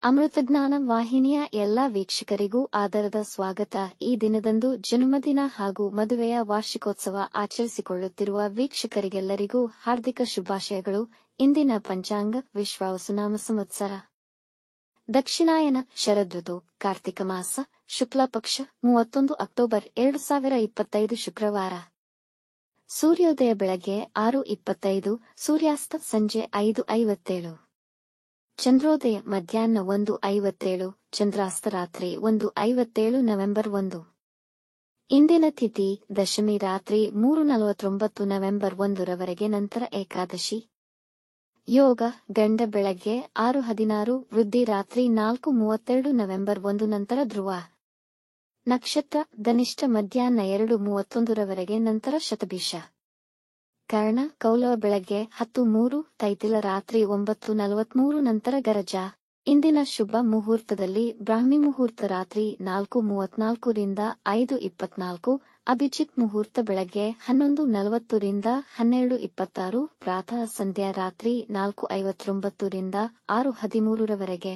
ಅಮೃತಜ್ಞಾನ ವಾಹಿನಿಯ ಎಲ್ಲಾ ವೀಕ್ಷಕರಿಗೂ ಆದರದ ಸ್ವಾಗತ. ಈ ದಿನದಂದು ಜನ್ಮದಿನ ಹಾಗೂ ಮದುವೆಯ ವಾರ್ಷಿಕೋತ್ಸವ ಆಚರಿಸಿಕೊಳ್ಳುತ್ತಿರುವ ವೀಕ್ಷಕರಿಗೆಲ್ಲರಿಗೂ ಹಾರ್ದಿಕ ಶುಭಾಶಯಗಳು. ಇಂದಿನ ಪಂಚಾಂಗ ವಿಶ್ವಾವಸುನಾಮ ಸಂವತ್ಸರ ದಕ್ಷಿಣಾಯನ ಶರದೃತು ಕಾರ್ತಿಕ ಮಾಸ ಶುಕ್ಲ ಪಕ್ಷ 31 ಅಕ್ಟೋಬರ್ 2025 ಶುಕ್ರವಾರ. ಸೂರ್ಯೋದಯ ಬೆಳಗ್ಗೆ 6:25, ಸೂರ್ಯಾಸ್ತ ಸಂಜೆ 5:57. ಚಂದ್ರೋದಯ ಮಧ್ಯಾಹ್ನ 1:57, ಚಂದ್ರಾಸ್ತ ರಾತ್ರಿ 1:57. ನವೆಂಬರ್ 1. ಇಂದಿನ ತಿಥಿ ದಶಮಿ ರಾತ್ರಿ 3:49 ನವೆಂಬರ್ 1 ರವರೆಗೆ, ನಂತರ ಏಕಾದಶಿ. ಯೋಗ ಗಂಡ ಬೆಳಗ್ಗೆ 6:16, ವೃದ್ಧಿ ರಾತ್ರಿ 4:32 ನವೆಂಬರ್ 1 ನಂತರ ಧ್ರುವ. ನಕ್ಷತ್ರ ಧನಿಷ್ಠ ಮಧ್ಯಾಹ್ನ 2:31 ರವರೆಗೆ, ನಂತರ ಶತಭಿಷ. ಕರ್ಣ ಕೌಲವ ಬೆಳಗ್ಗೆ 10:03, ತೈತಿಲ ರಾತ್ರಿ 9:43 ನಂತರ ಗರಜ. ಇಂದಿನ ಶುಭ ಮುಹೂರ್ತದಲ್ಲಿ ಬ್ರಾಹ್ಮಿ ಮುಹೂರ್ತ ರಾತ್ರಿ 4:34 ರಿಂದ 5:24, ಅಭಿಜಿತ್ ಮುಹೂರ್ತ ಬೆಳಗ್ಗೆ 11:40 ರಿಂದ 12:26, ಪ್ರಾತಃ ಸಂಧ್ಯಾ ರಾತ್ರಿ 4:59 ರಿಂದ 6:13 ರವರೆಗೆ.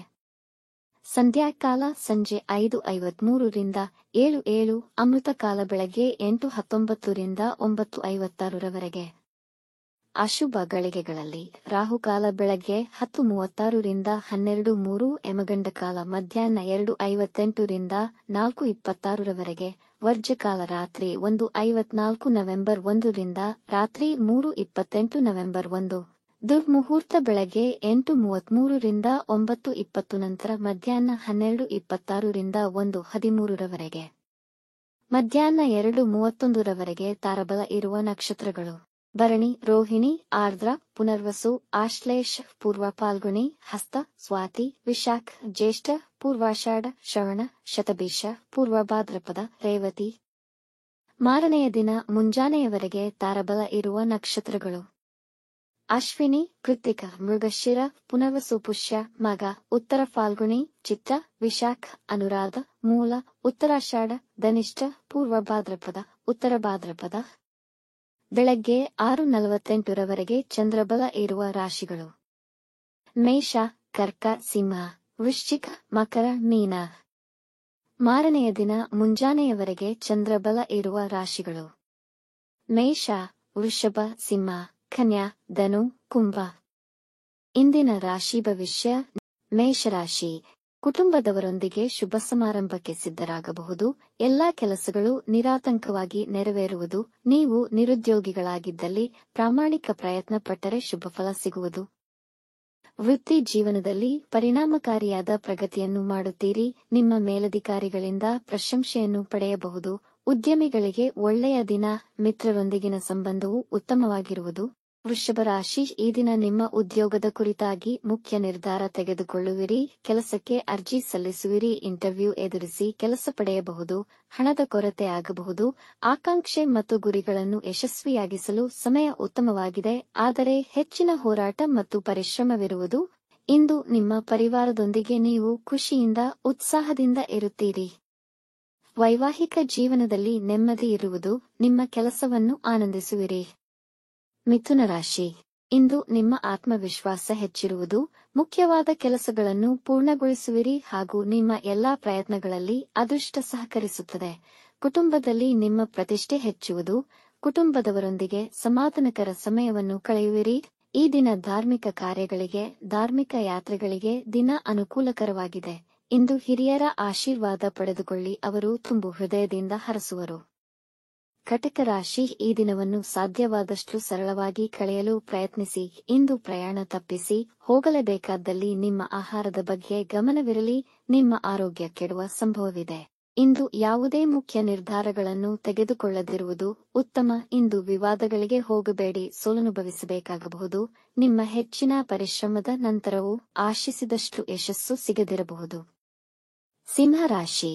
ಸಂಧ್ಯಾಕಾಲ ಸಂಜೆ 5:53 ರಿಂದ 7:07, ಅಮೃತ ಕಾಲ ಬೆಳಗ್ಗೆ 8:19 ರಿಂದ 9:56 ರವರೆಗೆ. ಅಶುಭ ಗಳಿಗೆಗಳಲ್ಲಿ ರಾಹುಕಾಲ ಬೆಳಗ್ಗೆ 10:36 ರಿಂದ 12:03, ಯಮಗಂಡ ಕಾಲ ಮಧ್ಯಾಹ್ನ 2:58 ರಿಂದ 4:26 ರವರೆಗೆ, ವರ್ಜಕಾಲ ರಾತ್ರಿ 1:54 ನವೆಂಬರ್ 1 ರಿಂದ ರಾತ್ರಿ 3:28 ನವೆಂಬರ್ 1. ದುರ್ಮುಹೂರ್ತ ಬೆಳಗ್ಗೆ 8:33 ರಿಂದ 9:20 ನಂತರ ಮಧ್ಯಾಹ್ನ 12:26 ರಿಂದ 1:13 ರವರೆಗೆ. ಮಧ್ಯಾಹ್ನ 2:31 ರವರೆಗೆ ತಾರಬಲ ಇರುವ ನಕ್ಷತ್ರಗಳು: ಭರಣಿ, ರೋಹಿಣಿ, ಆರ್ದ್ರ, ಪುನರ್ವಸು, ಆಶ್ಲೇಷ, ಪೂರ್ವ ಫಾಲ್ಗುಣಿ, ಹಸ್ತ, ಸ್ವಾತಿ, ವಿಶಾಖ, ಜ್ಯೇಷ್ಠ, ಪೂರ್ವಾಷಾಢ, ಶ್ರವಣ, ಶತಭಿಷ, ಪೂರ್ವ ಭಾದ್ರಪದ, ರೇವತಿ. ಮಾರನೆಯ ದಿನ ಮುಂಜಾನೆಯವರೆಗೆ ತಾರಬಲ ಇರುವ ನಕ್ಷತ್ರಗಳು: ಅಶ್ವಿನಿ, ಕೃತ್ತಿಕ, ಮೃಗಶಿರ, ಪುನರ್ವಸು, ಪುಷ್ಯ, ಮಗ, ಉತ್ತರ ಫಾಲ್ಗುಣಿ, ಚಿತ್ತ, ವಿಶಾಖ, ಅನುರಾಧ, ಮೂಲ, ಉತ್ತರಾಷಾಢ, ಧನಿಷ್ಠ, ಪೂರ್ವ ಭಾದ್ರಪದ, ಉತ್ತರ ಭಾದ್ರಪದ. ಬೆಳಗ್ಗೆ 6:48 ರವರೆಗೆ ಚಂದ್ರಬಲ ಇರುವ ರಾಶಿಗಳು: ಮೇಷ, ಕರ್ಕ, ಸಿಂಹ, ವೃಶ್ಚಿಕ, ಮಕರ, ಮೀನ. ಮಾರನೆಯ ದಿನ ಮುಂಜಾನೆಯವರೆಗೆ ಚಂದ್ರಬಲ ಇರುವ ರಾಶಿಗಳು: ಮೇಷ, ವೃಷಭ, ಸಿಂಹ, ಕನ್ಯಾ, ಧನು, ಕುಂಭ. ಇಂದಿನ ರಾಶಿ ಭವಿಷ್ಯ: ಮೇಷರಾಶಿ, ಕುಟುಂಬದವರೊಂದಿಗೆ ಶುಭ ಸಮಾರಂಭಕ್ಕೆ ಸಿದ್ಧರಾಗಬಹುದು. ಎಲ್ಲಾ ಕೆಲಸಗಳು ನಿರಾತಂಕವಾಗಿ ನೆರವೇರುವುದು. ನೀವು ನಿರುದ್ಯೋಗಿಗಳಾಗಿದ್ದಲ್ಲಿ ಪ್ರಾಮಾಣಿಕ ಪ್ರಯತ್ನ ಪಟ್ಟರೆ ಶುಭ ಫಲ ಸಿಗುವುದು. ವೃತ್ತಿ ಜೀವನದಲ್ಲಿ ಪರಿಣಾಮಕಾರಿಯಾದ ಪ್ರಗತಿಯನ್ನು ಮಾಡುತ್ತೀರಿ. ನಿಮ್ಮ ಮೇಲಧಿಕಾರಿಗಳಿಂದ ಪ್ರಶಂಸೆಯನ್ನು ಪಡೆಯಬಹುದು. ಉದ್ಯಮಿಗಳಿಗೆ ಒಳ್ಳೆಯ ದಿನ. ಮಿತ್ರರೊಂದಿಗಿನ ಸಂಬಂಧವು ಉತ್ತಮವಾಗಿರುವುದು. ವೃಷಭ ರಾಶಿ, ಈ ದಿನ ನಿಮ್ಮ ಉದ್ಯೋಗದ ಕುರಿತಾಗಿ ಮುಖ್ಯ ನಿರ್ಧಾರ ತೆಗೆದುಕೊಳ್ಳುವಿರಿ. ಕೆಲಸಕ್ಕೆ ಅರ್ಜಿ ಸಲ್ಲಿಸುವಿರಿ. ಇಂಟರ್ವ್ಯೂ ಎದುರಿಸಿ ಕೆಲಸ ಪಡೆಯಬಹುದು. ಹಣದ ಕೊರತೆ ಆಗಬಹುದು. ಆಕಾಂಕ್ಷೆ ಮತ್ತು ಗುರಿಗಳನ್ನು ಯಶಸ್ವಿಯಾಗಿಸಲು ಸಮಯ ಉತ್ತಮವಾಗಿದೆ, ಆದರೆ ಹೆಚ್ಚಿನ ಹೋರಾಟ ಮತ್ತು ಪರಿಶ್ರಮವಿರುವುದು. ಇಂದು ನಿಮ್ಮ ಪರಿವಾರದೊಂದಿಗೆ ನೀವು ಖುಷಿಯಿಂದ, ಉತ್ಸಾಹದಿಂದ ಇರುತ್ತೀರಿ. ವೈವಾಹಿಕ ಜೀವನದಲ್ಲಿ ನೆಮ್ಮದಿ ಇರುವುದು. ನಿಮ್ಮ ಕೆಲಸವನ್ನು ಆನಂದಿಸುವಿರಿ. ಮಿಥುನ ರಾಶಿ, ಇಂದು ನಿಮ್ಮ ಆತ್ಮವಿಶ್ವಾಸ ಹೆಚ್ಚಿರುವುದು. ಮುಖ್ಯವಾದ ಕೆಲಸಗಳನ್ನು ಪೂರ್ಣಗೊಳಿಸುವಿರಿ ಹಾಗೂ ನಿಮ್ಮ ಎಲ್ಲಾ ಪ್ರಯತ್ನಗಳಲ್ಲಿ ಅದೃಷ್ಟ ಸಹಕರಿಸುತ್ತದೆ. ಕುಟುಂಬದಲ್ಲಿ ನಿಮ್ಮ ಪ್ರತಿಷ್ಠೆ ಹೆಚ್ಚುವುದು. ಕುಟುಂಬದವರೊಂದಿಗೆ ಸಮಾಧಾನಕರ ಸಮಯವನ್ನು ಕಳೆಯುವಿರಿ. ಈ ದಿನ ಧಾರ್ಮಿಕ ಕಾರ್ಯಗಳಿಗೆ, ಧಾರ್ಮಿಕ ಯಾತ್ರೆಗಳಿಗೆ ದಿನ ಅನುಕೂಲಕರವಾಗಿದೆ. ಇಂದು ಹಿರಿಯರ ಆಶೀರ್ವಾದ ಪಡೆದುಕೊಳ್ಳಿ, ಅವರು ತುಂಬು ಹೃದಯದಿಂದ ಹರಸುವರು. ಕಟಕ ರಾಶಿ, ಈ ದಿನವನ್ನು ಸಾಧ್ಯವಾದಷ್ಟು ಸರಳವಾಗಿ ಕಳೆಯಲು ಪ್ರಯತ್ನಿಸಿ. ಇಂದು ಪ್ರಯಾಣ ತಪ್ಪಿಸಿ ಹೋಗಲೇಬೇಕಾದಲ್ಲಿ ನಿಮ್ಮ ಆಹಾರದ ಬಗ್ಗೆ ಗಮನವಿರಲಿ. ನಿಮ್ಮ ಆರೋಗ್ಯ ಕೆಡುವ ಸಂಭವವಿದೆ. ಇಂದು ಯಾವುದೇ ಮುಖ್ಯ ನಿರ್ಧಾರಗಳನ್ನು ತೆಗೆದುಕೊಳ್ಳದಿರುವುದು ಉತ್ತಮ. ಇಂದು ವಿವಾದಗಳಿಗೆ ಹೋಗಬೇಡಿ, ಸೋಲನುಭವಿಸಬೇಕಾಗಬಹುದು. ನಿಮ್ಮ ಹೆಚ್ಚಿನ ಪರಿಶ್ರಮದ ನಂತರವೂ ಆಶಿಸಿದಷ್ಟು ಯಶಸ್ಸು ಸಿಗದಿರಬಹುದು. ಸಿಂಹ ರಾಶಿ,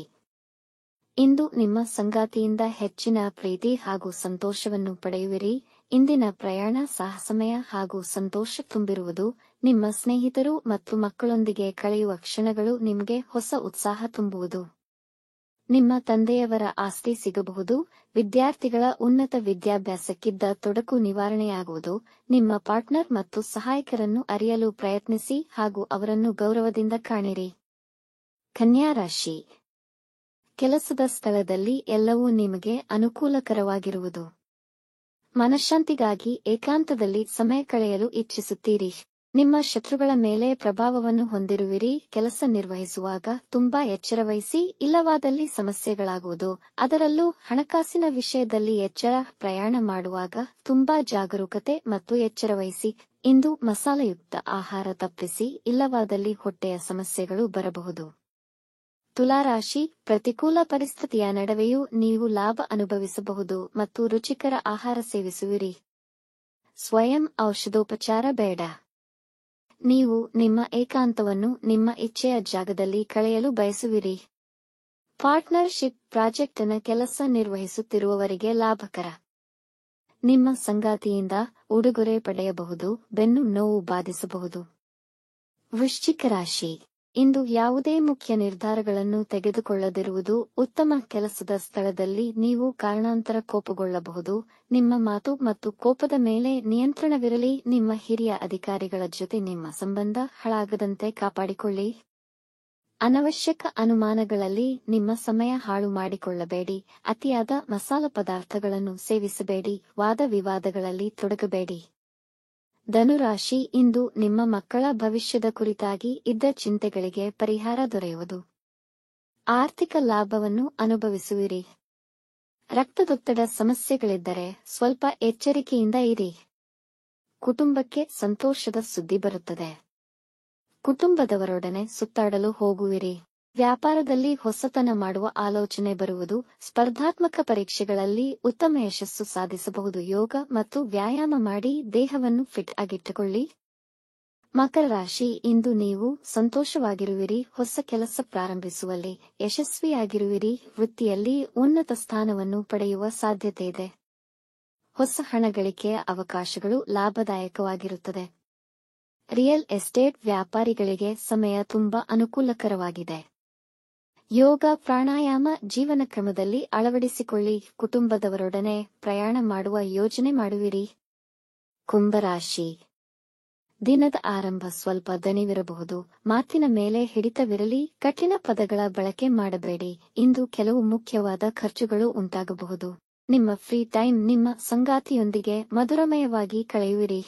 ಇಂದು ನಿಮ್ಮ ಸಂಗಾತಿಯಿಂದ ಹೆಚ್ಚಿನ ಪ್ರೀತಿ ಹಾಗೂ ಸಂತೋಷವನ್ನು ಪಡೆಯುವಿರಿ. ಇಂದಿನ ಪ್ರಯಾಣ ಸಾಹಸಮಯ ಹಾಗೂ ಸಂತೋಷ ತುಂಬಿರುವುದು. ನಿಮ್ಮ ಸ್ನೇಹಿತರು ಮತ್ತು ಮಕ್ಕಳೊಂದಿಗೆ ಕಳೆಯುವ ಕ್ಷಣಗಳು ನಿಮಗೆ ಹೊಸ ಉತ್ಸಾಹ ತುಂಬುವುದು. ನಿಮ್ಮ ತಂದೆಯವರ ಆಸ್ತಿ ಸಿಗಬಹುದು. ವಿದ್ಯಾರ್ಥಿಗಳ ಉನ್ನತ ವಿದ್ಯಾಭ್ಯಾಸಕ್ಕಿದ್ದ ತೊಡಕು ನಿವಾರಣೆಯಾಗುವುದು. ನಿಮ್ಮ ಪಾರ್ಟ್ನರ್ ಮತ್ತು ಸಹಾಯಕರನ್ನು ಅರಿಯಲು ಪ್ರಯತ್ನಿಸಿ ಹಾಗೂ ಅವರನ್ನು ಗೌರವದಿಂದ ಕಾಣಿರಿ. ಕನ್ಯಾ ರಾಶಿ. ಕೆಲಸದ ಸ್ಥಳದಲ್ಲಿ ಎಲ್ಲವೂ ನಿಮಗೆ ಅನುಕೂಲಕರವಾಗಿರುವುದು. ಮನಃಶಾಂತಿಗಾಗಿ ಏಕಾಂತದಲ್ಲಿ ಸಮಯ ಕಳೆಯಲು ಇಚ್ಛಿಸುತ್ತೀರಿ. ನಿಮ್ಮ ಶತ್ರುಗಳ ಮೇಲೆ ಪ್ರಭಾವವನ್ನು ಹೊಂದಿರುವಿರಿ. ಕೆಲಸ ನಿರ್ವಹಿಸುವಾಗ ತುಂಬಾ ಎಚ್ಚರವಹಿಸಿ, ಇಲ್ಲವಾದಲ್ಲಿ ಸಮಸ್ಯೆಗಳಾಗುವುದು. ಅದರಲ್ಲೂ ಹಣಕಾಸಿನ ವಿಷಯದಲ್ಲಿ ಎಚ್ಚರ. ಪ್ರಯಾಣ ಮಾಡುವಾಗ ತುಂಬಾ ಜಾಗರೂಕತೆ ಮತ್ತು ಎಚ್ಚರವಹಿಸಿ. ಇಂದು ಮಸಾಲೆಯುಕ್ತ ಆಹಾರ ತಪ್ಪಿಸಿ, ಇಲ್ಲವಾದಲ್ಲಿ ಹೊಟ್ಟೆಯ ಸಮಸ್ಯೆಗಳು ಬರಬಹುದು. ತುಲಾರಾಶಿ. ಪ್ರತಿಕೂಲ ಪರಿಸ್ಥಿತಿಯ ನಡುವೆಯೂ ನೀವು ಲಾಭ ಅನುಭವಿಸಬಹುದು ಮತ್ತು ರುಚಿಕರ ಆಹಾರ ಸೇವಿಸುವಿರಿ. ಸ್ವಯಂ ಔಷಧೋಪಚಾರ ಬೇಡ. ನೀವು ನಿಮ್ಮ ಏಕಾಂತವನ್ನು ನಿಮ್ಮ ಇಚ್ಛೆಯ ಜಾಗದಲ್ಲಿ ಕಳೆಯಲು ಬಯಸುವಿರಿ. ಪಾರ್ಟ್ನರ್ಶಿಪ್ ಪ್ರಾಜೆಕ್ಟ್ನ ಕೆಲಸ ನಿರ್ವಹಿಸುತ್ತಿರುವವರಿಗೆ ಲಾಭಕರ. ನಿಮ್ಮ ಸಂಗಾತಿಯಿಂದ ಉಡುಗೊರೆ ಪಡೆಯಬಹುದು. ಬೆನ್ನು ನೋವು ಬಾಧಿಸಬಹುದು. ವೃಶ್ಚಿಕ ರಾಶಿ. ಇಂದು ಯಾವುದೇ ಮುಖ್ಯ ನಿರ್ಧಾರಗಳನ್ನು ತೆಗೆದುಕೊಳ್ಳದಿರುವುದು ಉತ್ತಮ. ಕೆಲಸದ ಸ್ಥಳದಲ್ಲಿ ನೀವು ಕಾರಣಾಂತರ ಕೋಪಗೊಳ್ಳಬಹುದು. ನಿಮ್ಮ ಮಾತು ಮತ್ತು ಕೋಪದ ಮೇಲೆ ನಿಯಂತ್ರಣವಿರಲಿ. ನಿಮ್ಮ ಹಿರಿಯ ಅಧಿಕಾರಿಗಳ ಜೊತೆ ನಿಮ್ಮ ಸಂಬಂಧ ಹಾಳಾಗದಂತೆ ಕಾಪಾಡಿಕೊಳ್ಳಿ. ಅನವಶ್ಯಕ ಅನುಮಾನಗಳಲ್ಲಿ ನಿಮ್ಮ ಸಮಯ ಹಾಳು ಮಾಡಿಕೊಳ್ಳಬೇಡಿ. ಅತಿಯಾದ ಮಸಾಲ ಪದಾರ್ಥಗಳನ್ನು ಸೇವಿಸಬೇಡಿ. ವಾದ ವಿವಾದಗಳಲ್ಲಿ ತೊಡಗಬೇಡಿ. ಧನುರಾಶಿ. ಇಂದು ನಿಮ್ಮ ಮಕ್ಕಳ ಭವಿಷ್ಯದ ಕುರಿತಾಗಿ ಇದ್ದ ಚಿಂತೆಗಳಿಗೆ ಪರಿಹಾರ ದೊರೆಯುವುದು. ಆರ್ಥಿಕ ಲಾಭವನ್ನು ಅನುಭವಿಸುವಿರಿ. ರಕ್ತದೊತ್ತಡ ಸಮಸ್ಯೆಗಳಿದ್ದರೆ ಸ್ವಲ್ಪ ಎಚ್ಚರಿಕೆಯಿಂದ ಇರಿ. ಕುಟುಂಬಕ್ಕೆ ಸಂತೋಷದ ಸುದ್ದಿ ಬರುತ್ತದೆ. ಕುಟುಂಬದವರೊಡನೆ ಸುತ್ತಾಡಲು ಹೋಗುವಿರಿ. ವ್ಯಾಪಾರದಲ್ಲಿ ಹೊಸತನ ಮಾಡುವ ಆಲೋಚನೆ ಬರುವುದು. ಸ್ಪರ್ಧಾತ್ಮಕ ಪರೀಕ್ಷೆಗಳಲ್ಲಿ ಉತ್ತಮ ಯಶಸ್ಸು ಸಾಧಿಸಬಹುದು. ಯೋಗ ಮತ್ತು ವ್ಯಾಯಾಮ ಮಾಡಿ ದೇಹವನ್ನು ಫಿಟ್ ಆಗಿಟ್ಟುಕೊಳ್ಳಿ. ಮಕರ ರಾಶಿ. ಇಂದು ನೀವು ಸಂತೋಷವಾಗಿರುವಿರಿ. ಹೊಸ ಕೆಲಸ ಪ್ರಾರಂಭಿಸುವಲ್ಲಿ ಯಶಸ್ವಿಯಾಗಿರುವಿರಿ. ವೃತ್ತಿಯಲ್ಲಿ ಉನ್ನತ ಸ್ಥಾನವನ್ನು ಪಡೆಯುವ ಸಾಧ್ಯತೆಯಿದೆ. ಹೊಸ ಹಣ ಗಳಿಕೆಯ ಅವಕಾಶಗಳು ಲಾಭದಾಯಕವಾಗಿರುತ್ತದೆ. ರಿಯಲ್ ಎಸ್ಟೇಟ್ ವ್ಯಾಪಾರಿಗಳಿಗೆ ಸಮಯ ತುಂಬಾ ಅನುಕೂಲಕರವಾಗಿದೆ. ಯೋಗ ಪ್ರಾಣಾಯಾಮ ಜೀವನ ಕ್ರಮದಲ್ಲಿ ಅಳವಡಿಸಿಕೊಳ್ಳಿ. ಕುಟುಂಬದವರೊಡನೆ ಪ್ರಯಾಣ ಮಾಡುವ ಯೋಜನೆ ಮಾಡುವಿರಿ. ಕುಂಭರಾಶಿ. ದಿನದ ಆರಂಭ ಸ್ವಲ್ಪ ದಣಿವಿರಬಹುದು. ಮಾತಿನ ಮೇಲೆ ಹಿಡಿತವಿರಲಿ. ಕಠಿಣ ಪದಗಳ ಬಳಕೆ ಮಾಡಬೇಡಿ. ಇಂದು ಕೆಲವು ಮುಖ್ಯವಾದ ಖರ್ಚುಗಳು ಉಂಟಾಗಬಹುದು. ನಿಮ್ಮ ಫ್ರೀ ಟೈಮ್ ನಿಮ್ಮ ಸಂಗಾತಿಯೊಂದಿಗೆ ಮಧುರಮಯವಾಗಿ ಕಳೆಯುವಿರಿ.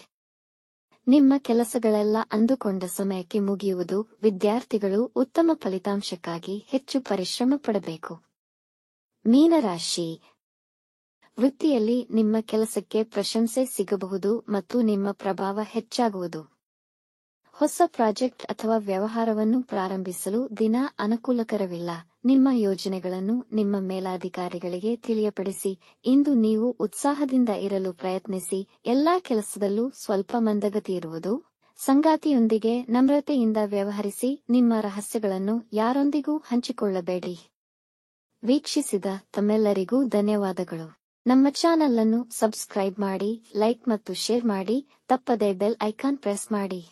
ನಿಮ್ಮ ಕೆಲಸಗಳೆಲ್ಲ ಅಂದುಕೊಂಡ ಸಮಯಕ್ಕೆ ಮುಗಿಯುವುದು. ವಿದ್ಯಾರ್ಥಿಗಳು ಉತ್ತಮ ಫಲಿತಾಂಶಕ್ಕಾಗಿ ಹೆಚ್ಚು ಪರಿಶ್ರಮ ಪಡಬೇಕು. ಮೀನರಾಶಿ. ವೃತ್ತಿಯಲ್ಲಿ ನಿಮ್ಮ ಕೆಲಸಕ್ಕೆ ಪ್ರಶಂಸೆ ಸಿಗಬಹುದು ಮತ್ತು ನಿಮ್ಮ ಪ್ರಭಾವ ಹೆಚ್ಚಾಗುವುದು. ಹೊಸ ಪ್ರಾಜೆಕ್ಟ್ ಅಥವಾ ವ್ಯವಹಾರವನ್ನು ಪ್ರಾರಂಭಿಸಲು ದಿನ ಅನುಕೂಲಕರವಿಲ್ಲ. ನಿಮ್ಮ ಯೋಜನೆಗಳನ್ನು ನಿಮ್ಮ ಮೇಲಾಧಿಕಾರಿಗಳಿಗೆ ತಿಳಿಯಪಡಿಸಿ. ಇಂದು ನೀವು ಉತ್ಸಾಹದಿಂದ ಇರಲು ಪ್ರಯತ್ನಿಸಿ. ಎಲ್ಲಾ ಕೆಲಸದಲ್ಲೂ ಸ್ವಲ್ಪ ಮಂದಗತಿ ಇರುವುದು. ಸಂಗಾತಿಯೊಂದಿಗೆ ನಮ್ರತೆಯಿಂದ ವ್ಯವಹರಿಸಿ. ನಿಮ್ಮ ರಹಸ್ಯಗಳನ್ನು ಯಾರೊಂದಿಗೂ ಹಂಚಿಕೊಳ್ಳಬೇಡಿ. ವೀಕ್ಷಿಸಿದ ತಮ್ಮೆಲ್ಲರಿಗೂ ಧನ್ಯವಾದಗಳು. ನಮ್ಮ ಚಾನಲ್ ಅನ್ನು ಸಬ್ಸ್ಕ್ರೈಬ್ ಮಾಡಿ, ಲೈಕ್ ಮತ್ತು ಶೇರ್ ಮಾಡಿ. ತಪ್ಪದೇ ಬೆಲ್ ಐಕಾನ್ ಪ್ರೆಸ್ ಮಾಡಿ.